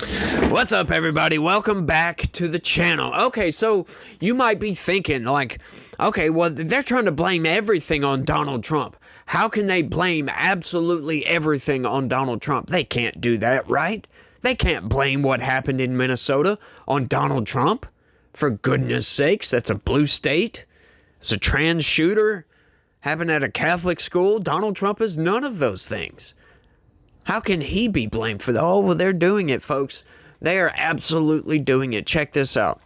What's up, everybody? Welcome back to the channel. Okay, so you might be thinking, like, okay, well, they're trying to blame everything on Donald Trump. How can they blame absolutely everything on Donald Trump? They can't do that, right? They can't blame what happened in Minnesota on Donald Trump. For goodness sakes, that's a blue state. It's a trans shooter. Happened at a Catholic school. Donald Trump is none of those things. How can he be blamed for that? Oh, well, they're doing it, folks. They are absolutely doing it. Check this out.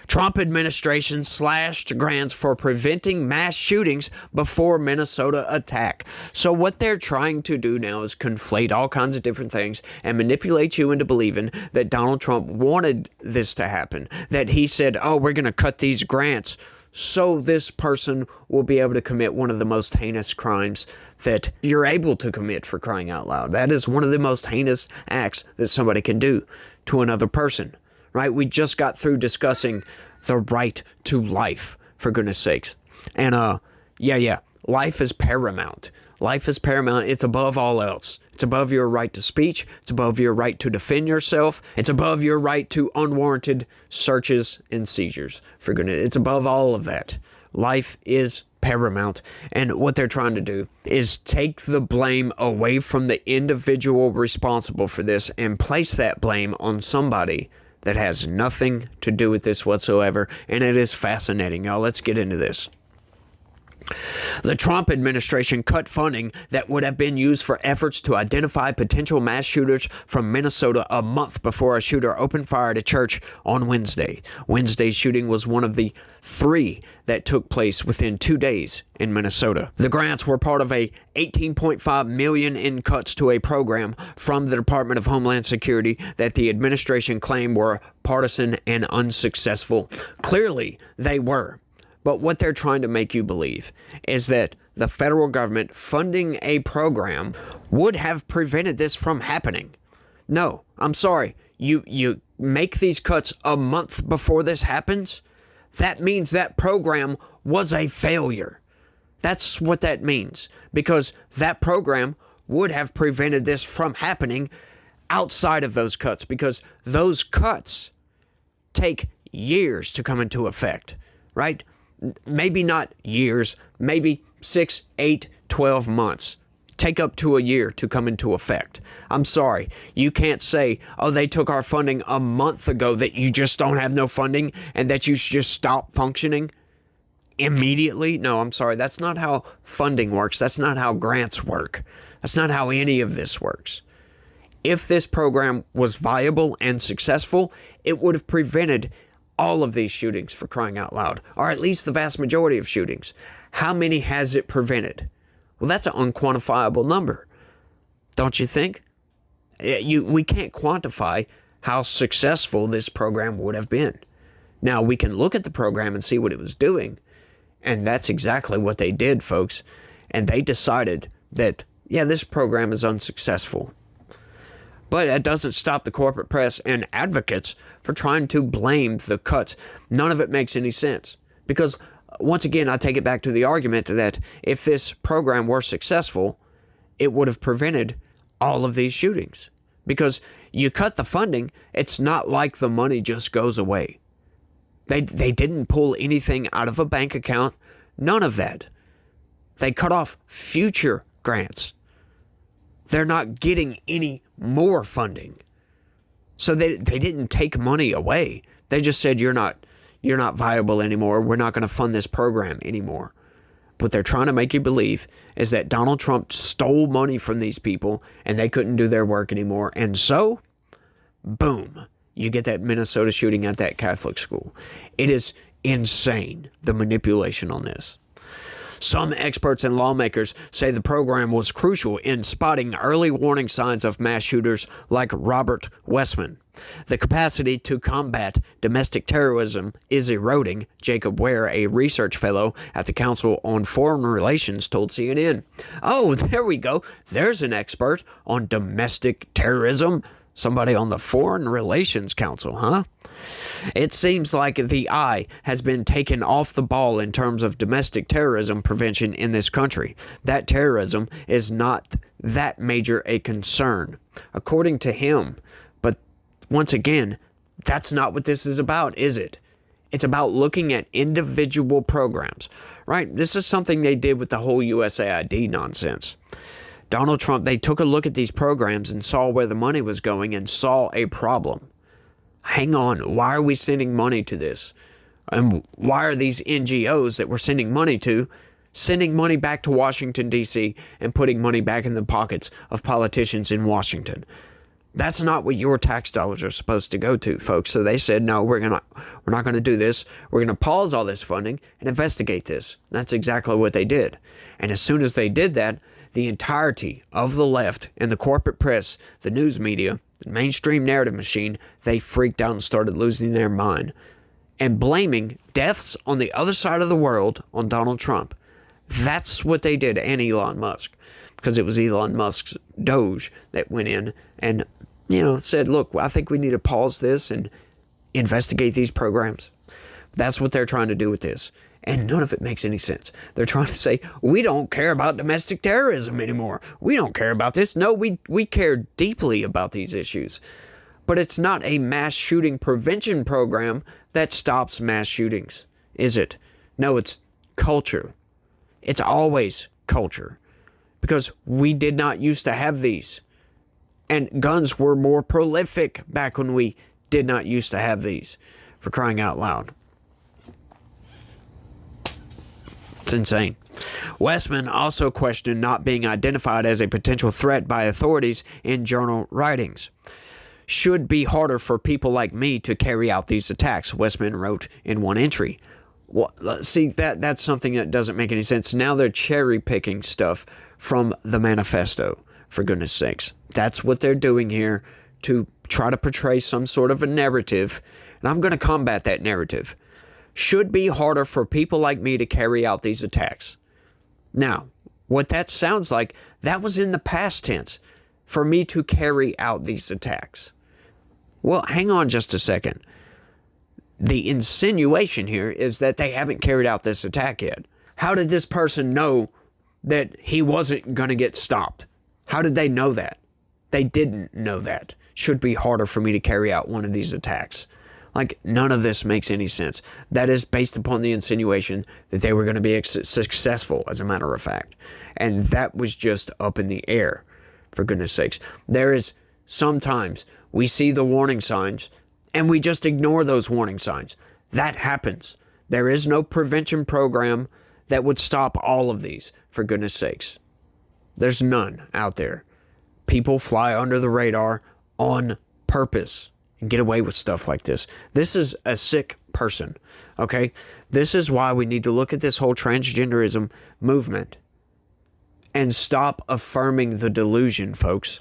Trump administration slashed grants for preventing mass shootings before Minnesota attack. So what they're trying to do now is conflate all kinds of different things and manipulate you into believing that Donald Trump wanted this to happen. That he said, oh, we're going to cut these grants so this person will be able to commit one of the most heinous crimes that you're able to commit, for crying out loud. That is one of the most heinous acts that somebody can do to another person, right? We just got through discussing the right to life, for goodness sakes. And life is paramount. Life is paramount. It's above all else. It's above your right to speech. It's above your right to defend yourself. It's above your right to unwarranted searches and seizures. For goodness, it's above all of that. Life is paramount. And what they're trying to do is take the blame away from the individual responsible for this and place that blame on somebody that has nothing to do with this whatsoever. And it is fascinating, y'all. Let's get into this. The Trump administration cut funding that would have been used for efforts to identify potential mass shooters from Minnesota a month before a shooter opened fire at a church on Wednesday. Wednesday's shooting was one of the 3 that took place within 2 days in Minnesota. The grants were part of a $18.5 million in cuts to a program from the Department of Homeland Security that the administration claimed were partisan and unsuccessful. Clearly, they were. But what they're trying to make you believe is that the federal government funding a program would have prevented this from happening. No, I'm sorry. You make these cuts a month before this happens? That means that program was a failure. That's what that means. Because that program would have prevented this from happening outside of those cuts. Because those cuts take years to come into effect, right? Maybe not years, maybe 6, 8, 12 months. Take up to a year to come into effect. I'm sorry. You can't say, oh, they took our funding a month ago, that you just don't have no funding and that you just stop functioning immediately. No, I'm sorry. That's not how funding works. That's not how grants work. That's not how any of this works. If this program was viable and successful, it would have prevented all of these shootings, for crying out loud, or at least the vast majority of shootings. How many has it prevented? Well, that's an unquantifiable number, don't you think? We can't quantify how successful this program would have been. Now, we can look at the program and see what it was doing, and that's exactly what they did, folks. And they decided that, yeah, this program is unsuccessful. But it doesn't stop the corporate press and advocates for trying to blame the cuts. None of it makes any sense. Because, once again, I take it back to the argument that if this program were successful, it would have prevented all of these shootings. Because you cut the funding, it's not like the money just goes away. They didn't pull anything out of a bank account. None of that. They cut off future grants. They're not getting any more funding. So they didn't take money away. They just said, you're not viable anymore. We're not going to fund this program anymore. What they're trying to make you believe is that Donald Trump stole money from these people and they couldn't do their work anymore. And so, boom, you get that Minnesota shooting at that Catholic school. It is insane, the manipulation on this. Some experts and lawmakers say the program was crucial in spotting early warning signs of mass shooters like Robert Westman. The capacity to combat domestic terrorism is eroding, Jacob Ware, a research fellow at the Council on Foreign Relations, told CNN. Oh, there we go. There's an expert on domestic terrorism. Somebody on the Foreign Relations Council, huh? It seems like the eye has been taken off the ball in terms of domestic terrorism prevention in this country. That terrorism is not that major a concern, according to him. But once again, that's not what this is about, is it? It's about looking at individual programs, right? This is something they did with the whole USAID nonsense. Donald Trump, they took a look at these programs and saw where the money was going and saw a problem. Hang on, why are we sending money to this? And why are these NGOs that we're sending money to sending money back to Washington, D.C. and putting money back in the pockets of politicians in Washington? That's not what your tax dollars are supposed to go to, folks. So they said, no, we're not going to do this. We're going to pause all this funding and investigate this. That's exactly what they did. And as soon as they did that, the entirety of the left and the corporate press, the news media, the mainstream narrative machine, they freaked out and started losing their mind and blaming deaths on the other side of the world on Donald Trump. That's what they did, and Elon Musk, because it was Elon Musk's Doge that went in and, said, look, I think we need to pause this and investigate these programs. That's what they're trying to do with this. And none of it makes any sense. They're trying to say, we don't care about domestic terrorism anymore. We don't care about this. No, we care deeply about these issues. But it's not a mass shooting prevention program that stops mass shootings, is it? No, it's culture. It's always culture. Because we did not used to have these. And guns were more prolific back when we did not used to have these. For crying out loud. It's insane. Westman also questioned not being identified as a potential threat by authorities in journal writings. Should be harder for people like me to carry out these attacks, Westman wrote in one entry. Well, see, that's something that doesn't make any sense. Now they're cherry picking stuff from the manifesto, for goodness sakes. That's what they're doing here to try to portray some sort of a narrative, and I'm going to combat that narrative. Should be harder for people like me to carry out these attacks. Now, what that sounds like, that was in the past tense, for me to carry out these attacks. Well, hang on just a second. The insinuation here is that they haven't carried out this attack yet. How did this person know that he wasn't going to get stopped? How did they know that? They didn't know that. Should be harder for me to carry out one of these attacks. Like, none of this makes any sense. That is based upon the insinuation that they were going to be successful, as a matter of fact. And that was just up in the air, for goodness sakes. There is sometimes we see the warning signs and we just ignore those warning signs. That happens. There is no prevention program that would stop all of these, for goodness sakes. There's none out there. People fly under the radar on purpose and get away with stuff like this. This is a sick person, okay? This is why we need to look at this whole transgenderism movement and stop affirming the delusion, folks.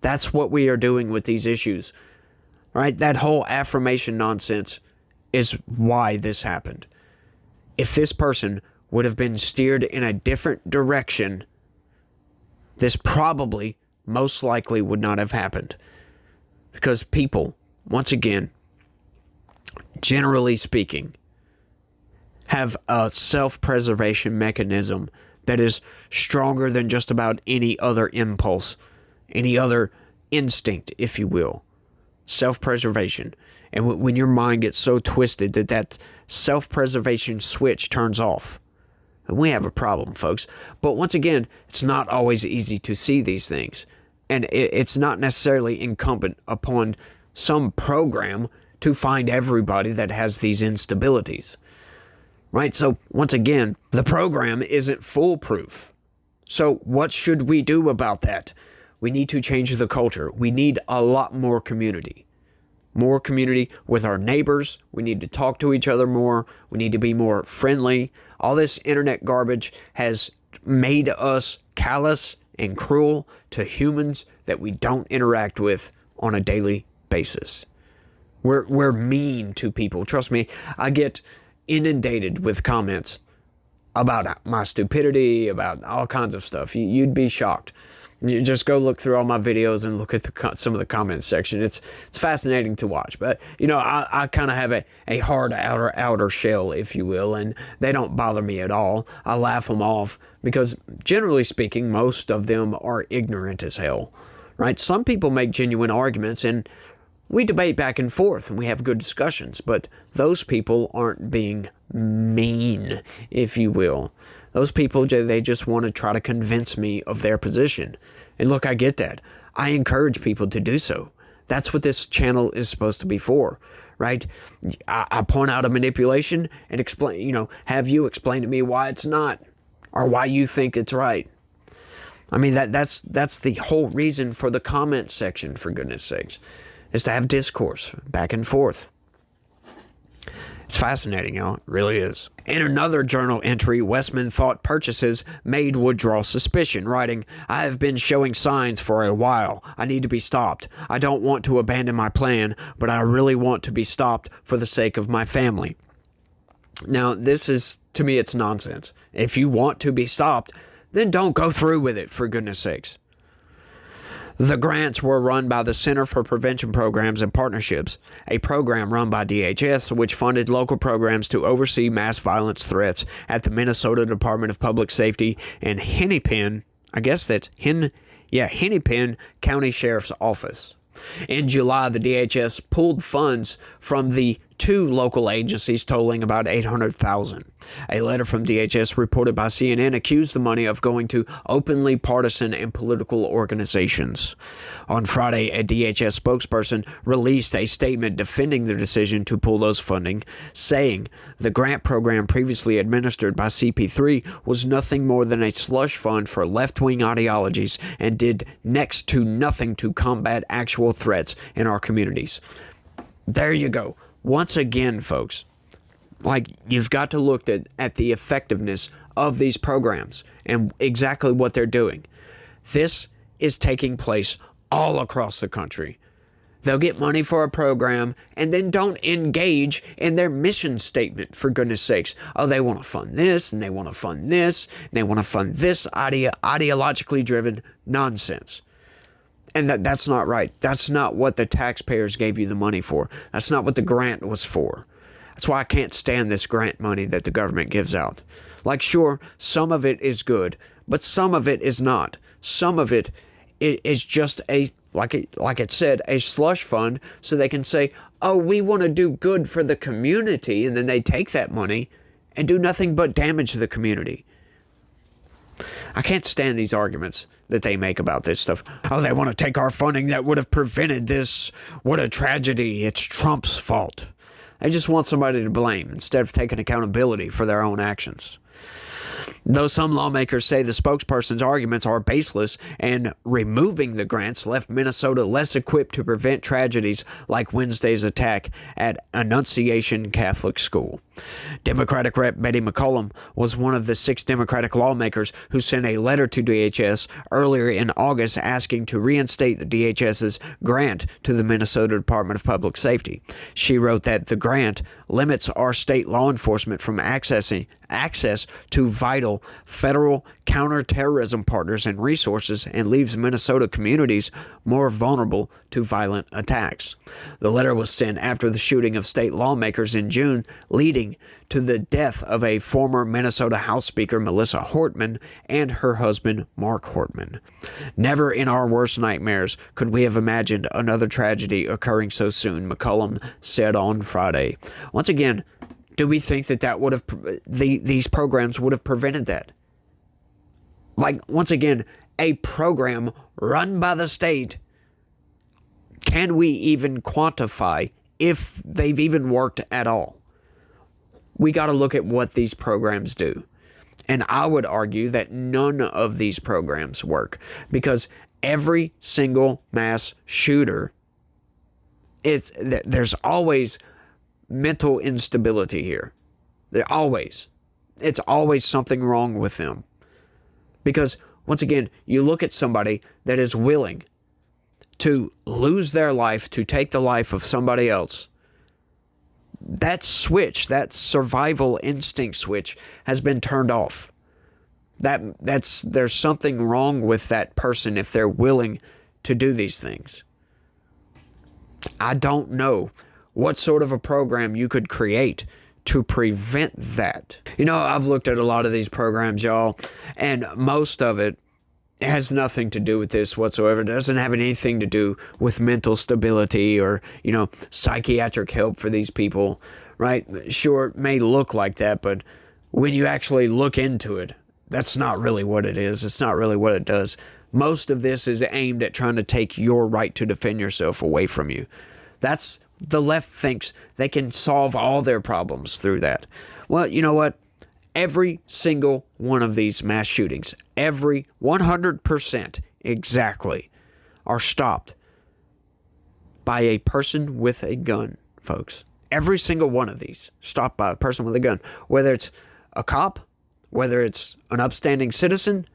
That's what we are doing with these issues, right? That whole affirmation nonsense is why this happened. If this person would have been steered in a different direction, this probably, most likely, would not have happened. Because people, once again, generally speaking, have a self-preservation mechanism that is stronger than just about any other impulse, any other instinct, if you will. Self-preservation. And when your mind gets so twisted that self-preservation switch turns off, we have a problem, folks. But once again, it's not always easy to see these things. And it's not necessarily incumbent upon some program to find everybody that has these instabilities. Right? So, once again, the program isn't foolproof. So, what should we do about that? We need to change the culture. We need a lot more community. More community with our neighbors. We need to talk to each other more. We need to be more friendly. All this internet garbage has made us callous and cruel to humans that we don't interact with on a daily basis. We're mean to people. Trust me, I get inundated with comments about my stupidity, about all kinds of stuff. You'd be shocked. You just go look through all my videos and look at some of the comments section. It's fascinating to watch. But, I kind of have a hard outer shell, if you will, and they don't bother me at all. I laugh them off because, generally speaking, most of them are ignorant as hell, right? Some people make genuine arguments, and We debate back and forth and we have good discussions, but those people aren't being mean, if you will. Those people, they just want to try to convince me of their position. And look, I get that. I encourage people to do so. That's what this channel is supposed to be for, right? I point out a manipulation and explain, have you explain to me why it's not, or why you think it's right. I mean, that's the whole reason for the comment section, for goodness sakes, is to have discourse back and forth. It's fascinating, it really is. In another journal entry, Westman thought purchases made would draw suspicion, writing, "I have been showing signs for a while. I need to be stopped. I don't want to abandon my plan, but I really want to be stopped for the sake of my family." Now, this is, to me, it's nonsense. If you want to be stopped, then don't go through with it, for goodness sakes. The grants were run by the Center for Prevention Programs and Partnerships, a program run by DHS which funded local programs to oversee mass violence threats at the Minnesota Department of Public Safety and Hennepin, Hennepin County Sheriff's Office. In July, the DHS pulled funds from the two local agencies totaling about $800,000. A letter from DHS reported by CNN accused the money of going to openly partisan and political organizations. On Friday, a DHS spokesperson released a statement defending the decision to pull those funding, saying the grant program previously administered by CP3 was nothing more than a slush fund for left-wing ideologies and did next to nothing to combat actual threats in our communities. There you go. Once again, folks, you've got to look at the effectiveness of these programs and exactly what they're doing. This is taking place all across the country. They'll get money for a program and then don't engage in their mission statement, for goodness sakes. Oh, they want to fund this and they want to fund this and they want to fund this ideologically driven nonsense. And that's not right. That's not what the taxpayers gave you the money for. That's not what the grant was for. That's why I can't stand this grant money that the government gives out. Sure, some of it is good, but some of it is not. Some of it is just like it said, a slush fund, so they can say, oh, we want to do good for the community, and then they take that money and do nothing but damage to the community. I can't stand these arguments that they make about this stuff. Oh, they want to take our funding that would have prevented this. What a tragedy. It's Trump's fault. They just want somebody to blame instead of taking accountability for their own actions. Though some lawmakers say the spokesperson's arguments are baseless and removing the grants left Minnesota less equipped to prevent tragedies like Wednesday's attack at Annunciation Catholic School. Democratic Rep. Betty McCollum was one of the 6 Democratic lawmakers who sent a letter to DHS earlier in August asking to reinstate the DHS's grant to the Minnesota Department of Public Safety. She wrote that the grant limits our state law enforcement from access to vital federal counterterrorism partners and resources and leaves Minnesota communities more vulnerable to violent attacks. The letter was sent after the shooting of state lawmakers in June, leading to the death of a former Minnesota House Speaker, Melissa Hortman, and her husband, Mark Hortman. Never in our worst nightmares could we have imagined another tragedy occurring so soon, McCollum said on Friday. Once again, do we think that would have these programs would have prevented that? Once again, a program run by the state. Can we even quantify if they've even worked at all? We got to look at what these programs do. And I would argue that none of these programs work because every single mass shooter there's always mental instability here. It's always something wrong with them. Because, once again, you look at somebody that is willing to lose their life to take the life of somebody else. That switch, that survival instinct switch, has been turned off. There's something wrong with that person if they're willing to do these things. I don't know what sort of a program you could create to prevent that. I've looked at a lot of these programs, y'all, and most of it It has nothing to do with this whatsoever. It doesn't have anything to do with mental stability or, psychiatric help for these people, right? Sure, it may look like that, but when you actually look into it, that's not really what it is. It's not really what it does. Most of this is aimed at trying to take your right to defend yourself away from you. The left thinks they can solve all their problems through that. Well, you know what? Every single one of these mass shootings, every 100% exactly, are stopped by a person with a gun, folks. Every single one of these stopped by a person with a gun, whether it's a cop, whether it's an upstanding citizen,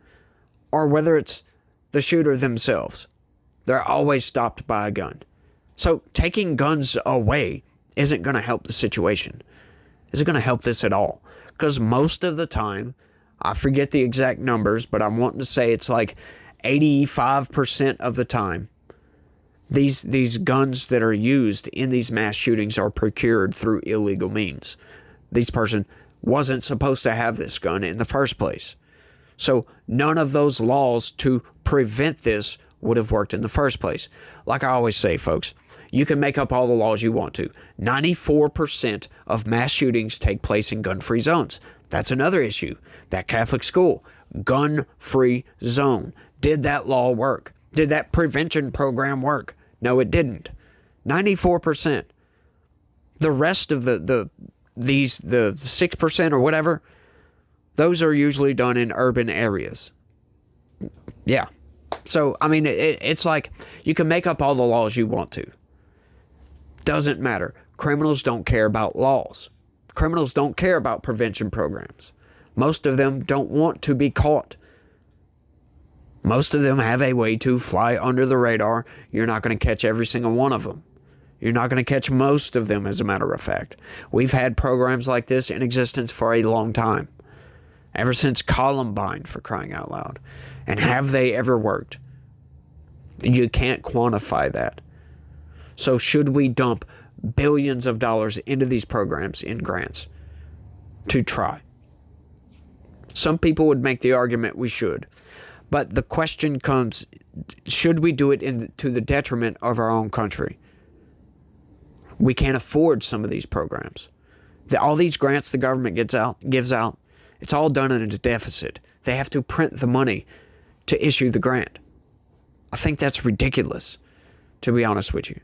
or whether it's the shooter themselves. They're always stopped by a gun. So taking guns away isn't going to help the situation. Isn't going to help this at all. Because most of the time, I forget the exact numbers, but I'm wanting to say it's like 85% of the time, these guns that are used in these mass shootings are procured through illegal means. This person wasn't supposed to have this gun in the first place. So none of those laws to prevent this would have worked in the first place. Like I always say, folks, you can make up all the laws you want to. 94% of mass shootings take place in gun-free zones. That's another issue. That Catholic school, gun-free zone. Did that law work? Did that prevention program work? No, it didn't. 94%. The rest of the 6% or whatever, those are usually done in urban areas. Yeah. So, I mean, it's like you can make up all the laws you want to. Doesn't matter. Criminals don't care about laws. Criminals don't care about prevention programs. Most of them don't want to be caught. Most of them have a way to fly under the radar. You're not going to catch every single one of them. You're not going to catch most of them, as a matter of fact. We've had programs like this in existence for a long time. Ever since Columbine, for crying out loud. And have they ever worked? You can't quantify that. So should we dump billions of dollars into these programs in grants to try? Some people would make the argument we should. But the question comes, should we do it to the detriment of our own country? We can't afford some of these programs. All these grants the government gives out, it's all done in a deficit. They have to print the money to issue the grant. I think that's ridiculous, to be honest with you.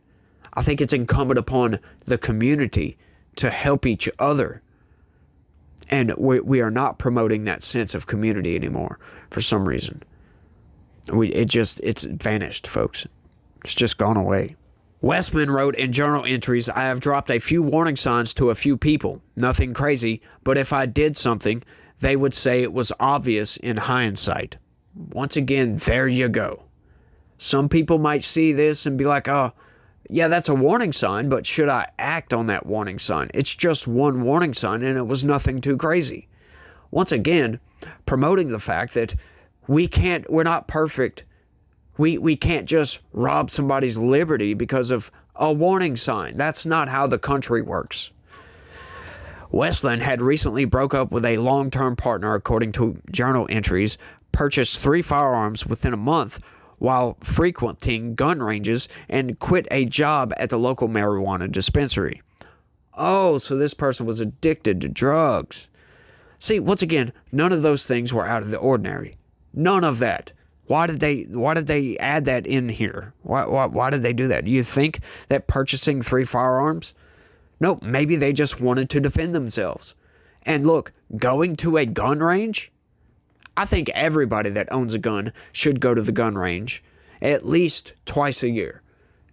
I think it's incumbent upon the community to help each other. And we are not promoting that sense of community anymore for some reason. It's vanished, folks. It's just gone away. Westman wrote in journal entries, I have dropped a few warning signs to a few people. Nothing crazy, but if I did something, they would say it was obvious in hindsight. Once again, there you go. Some people might see this and be like, oh, yeah, that's a warning sign, but should I act on that warning sign? It's just one warning sign and it was nothing too crazy. Once again, promoting the fact that we're not perfect. We can't just rob somebody's liberty because of a warning sign. That's not how the country works. Westland had recently broke up with a long-term partner, according to journal entries, purchased 3 firearms within a month while frequenting gun ranges, and quit a job at the local marijuana dispensary. Oh, so this person was addicted to drugs. See, once again, none of those things were out of the ordinary. None of that. Why did they add that in here? Why did they do that? Do you think that purchasing 3 firearms? Nope, maybe they just wanted to defend themselves. And look, going to a gun range? I think everybody that owns a gun should go to the gun range at least twice a year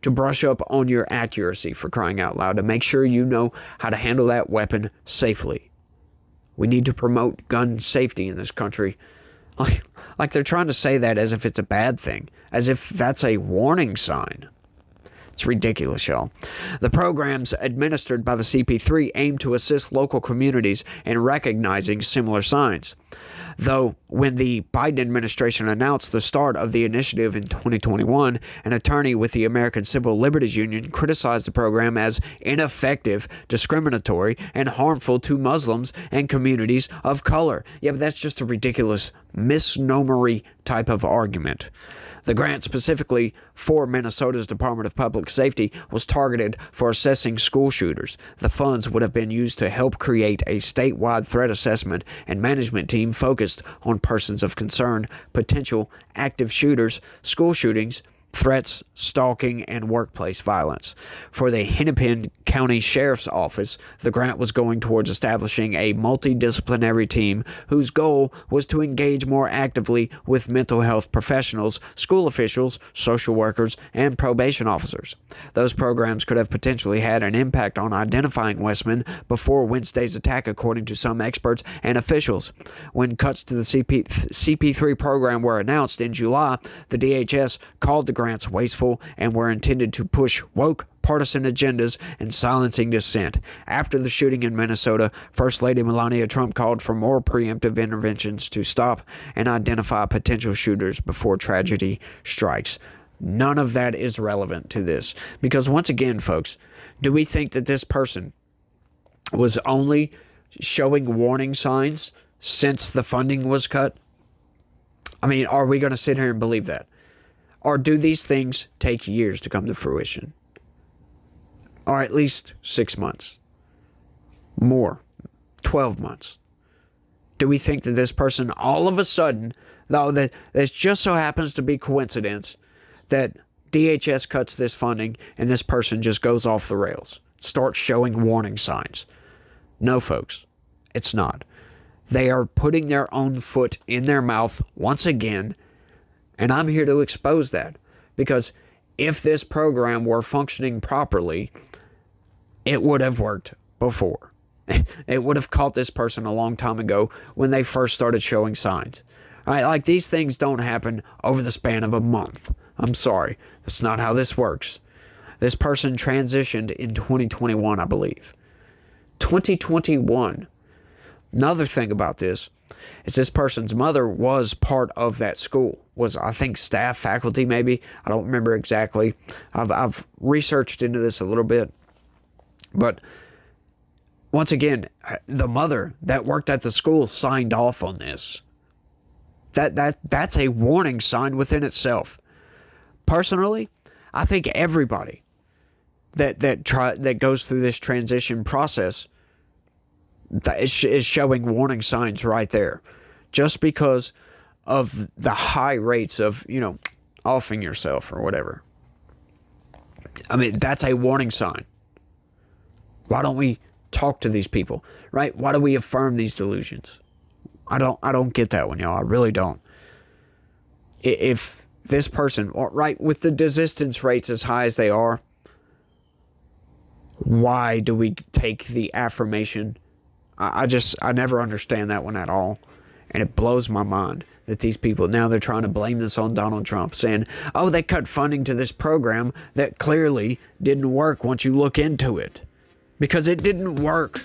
to brush up on your accuracy, for crying out loud, to make sure you know how to handle that weapon safely. We need to promote gun safety in this country. Like they're trying to say that as if it's a bad thing, as if that's a warning sign. It's ridiculous, y'all. The programs administered by the CP3 aim to assist local communities in recognizing similar signs. Though when the Biden administration announced the start of the initiative in 2021, an attorney with the American Civil Liberties Union criticized the program as ineffective, discriminatory, and harmful to Muslims and communities of color. Yeah, but that's just a ridiculous misnomery type of argument. The grant specifically for Minnesota's Department of Public Safety was targeted for assessing school shooters. The funds would have been used to help create a statewide threat assessment and management team focused on persons of concern, potential active shooters, school shootings, threats, stalking, and workplace violence. For the Hennepin County Sheriff's Office, the grant was going towards establishing a multidisciplinary team whose goal was to engage more actively with mental health professionals, school officials, social workers, and probation officers. Those programs could have potentially had an impact on identifying Westman before Wednesday's attack, according to some experts and officials. When cuts to the CP3 program were announced in July, the DHS called the grants wasteful and were intended to push woke partisan agendas and silencing dissent. After the shooting in Minnesota, First Lady Melania Trump called for more preemptive interventions to stop and identify potential shooters before tragedy strikes. None of that is relevant to this because, once again, folks, do we think that this person was only showing warning signs since the funding was cut? I mean, are we going to sit here and believe that? Or do these things take years to come to fruition? Or at least 6 months? More. 12 months. Do we think that this person all of a sudden, though that this just so happens to be coincidence, that DHS cuts this funding and this person just goes off the rails, starts showing warning signs? No, folks. It's not. They are putting their own foot in their mouth once again. And I'm here to expose that, because if this program were functioning properly, it would have worked before. It would have caught this person a long time ago when they first started showing signs. All right, like, these things don't happen over the span of a month. I'm sorry. That's not how this works. This person transitioned in 2021, I believe. 2021. Another thing about this is this person's mother was part of that school. Was, I think, staff, faculty, maybe. I don't remember exactly. I've researched into this a little bit. But once again, the mother that worked at the school signed off on this. That's a warning sign within itself. Personally, I think everybody that goes through this transition process is showing warning signs right there. Just because of the high rates of, offing yourself or whatever. I mean, that's a warning sign. Why don't we talk to these people, right? Why do we affirm these delusions? I don't get that one, y'all. I really don't. If this person, right, with the desistance rates as high as they are, why do we take the affirmation? I never understand that one at all. And it blows my mind that these people, now they're trying to blame this on Donald Trump, saying, oh, they cut funding to this program that clearly didn't work once you look into it. Because it didn't work.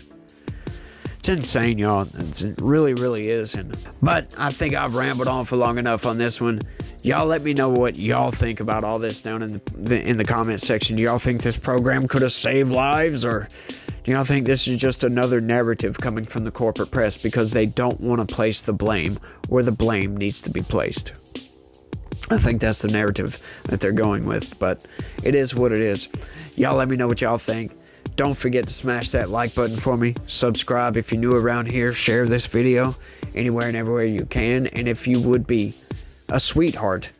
It's insane, y'all. It really, really is. But I think I've rambled on for long enough on this one. Y'all let me know what y'all think about all this down in the comment section. Do y'all think this program could have saved lives, or do y'all think this is just another narrative coming from the corporate press because they don't want to place the blame where the blame needs to be placed? I think that's the narrative that they're going with, but it is what it is. Y'all let me know what y'all think. Don't forget to smash that like button for me. Subscribe if you're new around here. Share this video anywhere and everywhere you can. And if you would be a sweetheart,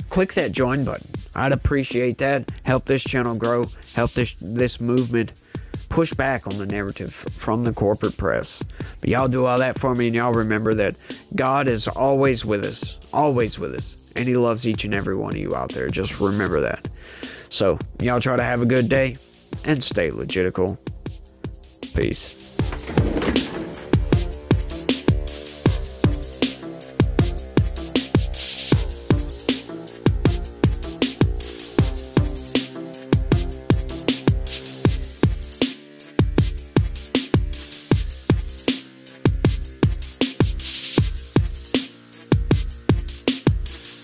click that join button. I'd appreciate that. Help this channel grow. Help this movement push back on the narrative from the corporate press. But y'all do all that for me, and y'all remember that God is always with us. Always with us. And He loves each and every one of you out there. Just remember that. So y'all try to have a good day and stay legitical. Peace.